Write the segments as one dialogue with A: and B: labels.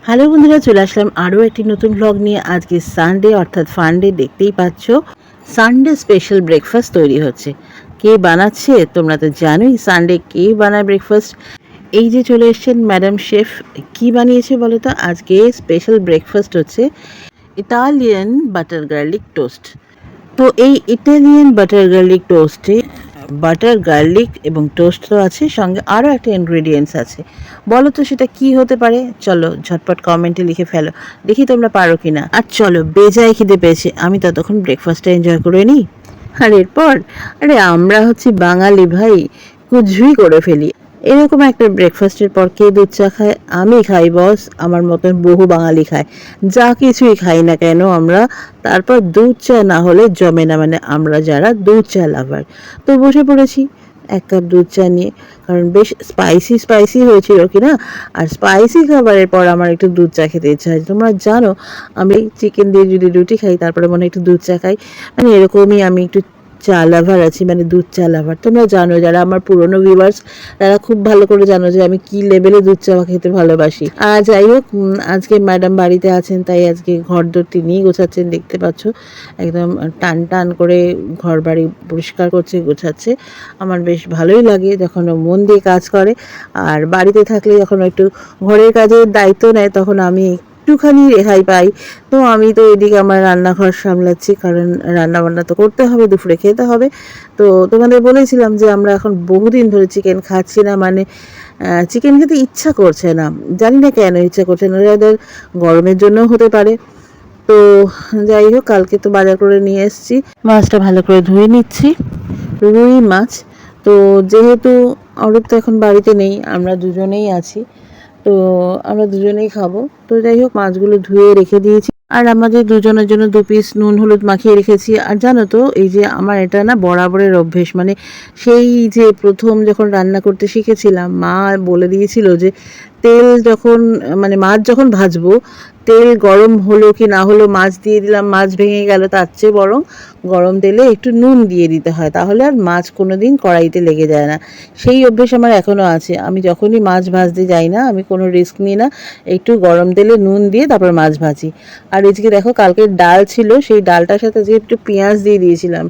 A: Hello বন্ধুরা, চলে আসলাম আরও একটি নতুন ব্লগ নিয়ে। আজকে সানডে অর্থাৎ ফান্ডে, দেখতেই পাচ্ছ সানডে স্পেশাল ব্রেকফাস্ট তৈরি হচ্ছে। কে বানাচ্ছে তোমরা তো জানোই, সানডে কে বানায় ব্রেকফাস্ট। এই যে চলে এসছেন ম্যাডাম শেফ। কি বানিয়েছে বলো তো? আজকে স্পেশাল ব্রেকফাস্ট হচ্ছে ইটালিয়ান বাটার গার্লিক টোস্ট। তো এই ইটালিয়ান বাটার গার্লিক টোস্টে বাটার গার্লিক এবং টোস্ট তো আছে, সঙ্গে আরও একটা ইনগ্রেডিয়েন্টস আছে। বলো তো সেটা কি হতে পারে? চলো ঝটপট কমেন্টে লিখে ফেলো, দেখি তোমরা পারো কিনা। আর চলো, বেজায় খিদে পেয়েছে, আমি ততক্ষণ ব্রেকফাস্টটা এনজয় করে নিই। আর এরপর আমরা হচ্ছি বাঙালি ভাই, কুছই করে ফেলি। এরকম একটা ব্রেকফাস্টের পর কে দুধ চা খায়? আমি খাই বস, আমার মতন বহু বাঙালি খায়। যা কিছুই খাই না কেন আমরা, তারপর দুধ চা না হলে জমে না, মানে আমরা যারা দুধ চা লাভার। তো বসে পড়েছি এক কাপ দুধ চা নিয়ে, কারণ বেশ স্পাইসি স্পাইসি হয়েছিল কি না। আর স্পাইসি খাবারের পর আমার একটু দুধ চা খেতে ইচ্ছা হয়। তোমরা জানো আমি চিকেন দিয়ে যদি রুটি খাই তারপরে মনে একটু দুধ চা খাই, মানে এরকমই আমি একটু চা লাভার আছি, মানে দুধ চা লাভার। তোমরা জানো, যারা আমার পুরনো ভিউয়ার্স তারা খুব ভালো করে জানো যে আমি কি লেভেলে দুধ চা খেতে ভালোবাসি। আর যাই হোক, আজকে ম্যাডাম বাড়িতে আছেন, তাই আজকে ঘর দোর তিনিই গোছাচ্ছেন, দেখতে পাচ্ছ একদম টান টান করে ঘর বাড়ি পরিষ্কার করছে, গোছাচ্ছে। আমার বেশ ভালোই লাগে যখন ও মন দিয়ে কাজ করে। আর বাড়িতে থাকলে যখন একটু ঘরের কাজের দায়িত্ব নেয় তখন আমি একটুখানি রেহাই পাই। তো আমি তো এদিকে আমার রান্নাঘর সামলাচ্ছি, কারণ রান্না বান্না তো করতে হবে, দুপুরে খেতে হবে। তো তোমাদের বলেছিলাম যে আমরা এখন বহুদিন ধরে চিকেন খাচ্ছি না, মানে চিকেন খেতে ইচ্ছা করছে না, জানি না কেন ইচ্ছা করছে না, ওদের গরমের জন্যও হতে পারে। তো যাই হোক, কালকে তো বাজার করে নিয়ে এসেছি, মাছটা ভালো করে ধুয়ে নিচ্ছি, রুই মাছ। তো যেহেতু অরূপ তো এখন বাড়িতে নেই, আমরা দুজনেই আছি, তো আমরা দুজনেই খাবো। তো যাই হোক, মাছগুলো ধুয়ে রেখে দিয়েছি, আর আমাদের দুজনের জন্য 2 পিস নুন হলুদ মাখিয়ে রেখেছি। আর জানো তো, এই যে আমার এটা না বরাবরের অভ্যেস, মানে সেই যে প্রথম যখন রান্না করতে শিখেছিলাম মা বলে দিয়েছিল যে তেল যখন, মানে মাছ যখন ভাজবো, তেল গরম হলো কি না হলো, মাছ দিয়ে দিলাম, মাছ ভেঙে গেল, তার চেয়ে বরং গরম তেলে একটু নুন দিয়ে দিতে হয়, তাহলে আর মাছ কোনো দিন কড়াইতে লেগে যায় না। সেই অভ্যেস আমার এখনও আছে। আমি যখনই মাছ ভাজতে যাই না, আমি কোনো রিস্ক নিই না, একটু গরম তেলে নুন দিয়ে তারপর মাছ ভাজি। আর এদিকে দেখো, কালকে ডাল ছিল, সেই ডালটার সাথে যে একটু পেঁয়াজ দিয়ে দিয়েছিলাম,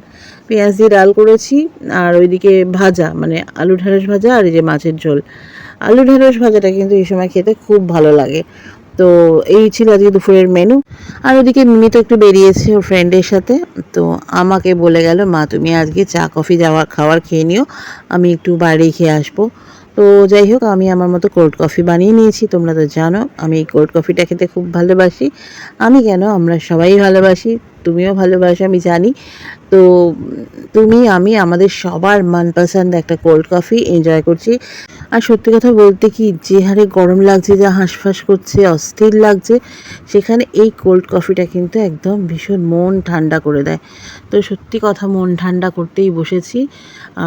A: পেঁয়াজ দিয়ে ডাল করেছি। আর ওইদিকে ভাজা, মানে আলু ঢেঁড়স ভাজা, আর এই যে মাছের ঝোল। আলু ঢেঁড়স ভাজাটা কিন্তু এই সময় খেতে খুব ভালো লাগে। তো এই ছিল আজকে দুপুরের মেনু। আর ওদিকে মিমি তো একটু বেরিয়েছে ওর ফ্রেন্ডের সাথে, তো আমাকে বলে গেল, মা তুমি আজকে চা কফি খাওয়ার খেয়ে নিও, আমি একটু বাইরে খেয়ে আসবো। তো যাই হোক, আমি আমার মতো কোল্ড কফি বানিয়ে নিয়েছি। তোমরা তো জানো আমি এই কোল্ড কফিটা খেতে খুব ভালোবাসি। আমি কেন, আমরা সবাই ভালোবাসি, তুমিও ভালোবাসো আমি জানি। তো আমি আমাদের সবার মনপসন্দ একটা কোল্ড কফি এনজয় করছি। আর সত্যি কথা বলতে কি, যে হারে গরম লাগছে, যা হাঁসফাঁস করছে, অস্থির লাগছে, সেখানে এই কোল্ড কফিটা কিন্তু একদম ভীষণ মন ঠান্ডা করে দেয়। তো সত্যি কথা, মন ঠান্ডা করতেই বসেছি।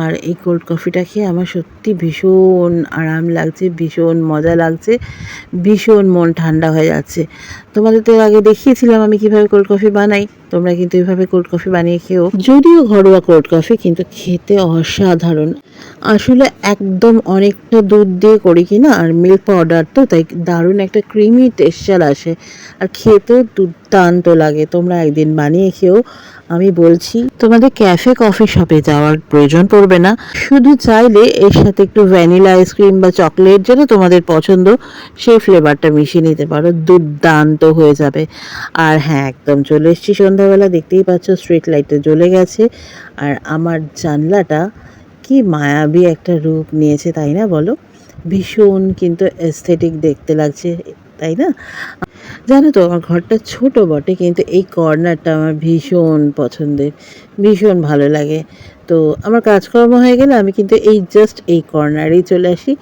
A: আর এই কোল্ড কফিটা খেয়ে আমার সত্যি ভীষণ আরাম লাগছে, ভীষণ মজা লাগছে, ভীষণ মন ঠান্ডা হয়ে যাচ্ছে। তোমাদের তো এর আগে দেখিয়েছিলাম আমি কীভাবে কোল্ড কফি বানাই, তোমরা কিন্তু এইভাবে কোল্ড কফি বানিয়ে খেও। যদিও ঘরোয়া কোল্ড কফি, কিন্তু খেতে অসাধারণ। আসলে একদম অনেকটা দুধ দিয়ে করি কি না, আর মিল্ক পাউডার, তো তাই দারুণ একটা ক্রিমি টেক্সচার আসে, আর খেতেও দুর্দান্ত লাগে। তোমরা একদিন বানিয়ে খেও, আমি বলছি। তোমাদের ক্যাফে কফি শপে যাওয়ার প্রয়োজন পড়বে না, শুধু চাইলে এর সাথে একটু ভ্যানিলা আইসক্রিম বা চকলেট, যেটা তোমাদের পছন্দ, সেই ফ্লেভারটা মিশিয়ে নিতে পারো, দুর্দান্ত হয়ে যাবে। আর হ্যাঁ, একদম চলে এসেছি সন্ধ্যাবেলা, দেখতেই পাচ্ছ স্ট্রিট লাইটটা জ্বলে গেছে, আর আমার জানলাটা কি মায়াবী একটা রূপ নিয়েছে, তাই না বলো? ভীষণ কিন্তু এস্থেটিক দেখতে লাগছে, তাই না? জানো তো, আমার ঘরটা ছোট বটে, কিন্তু এই কর্নারটা আমার ভীষণ পছন্দের, ভীষণ ভালো লাগে। তো আমার কাজকর্ম হয়ে গেলে আমি কিন্তু এই জাস্ট এই কর্নারেই চলে আসি।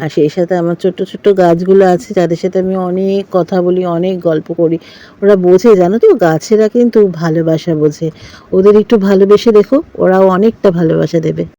A: আর সেই সাথে আমার ছোট্ট ছোট্ট গাছগুলো আছে, যাদের সাথে আমি অনেক কথা বলি, অনেক গল্প করি। ওরা বোঝে, জানো তো, গাছেরা কিন্তু ভালোবাসা বোঝে। ওদের একটু ভালোবেসে দেখো, ওরাও অনেকটা ভালোবাসা দেবে।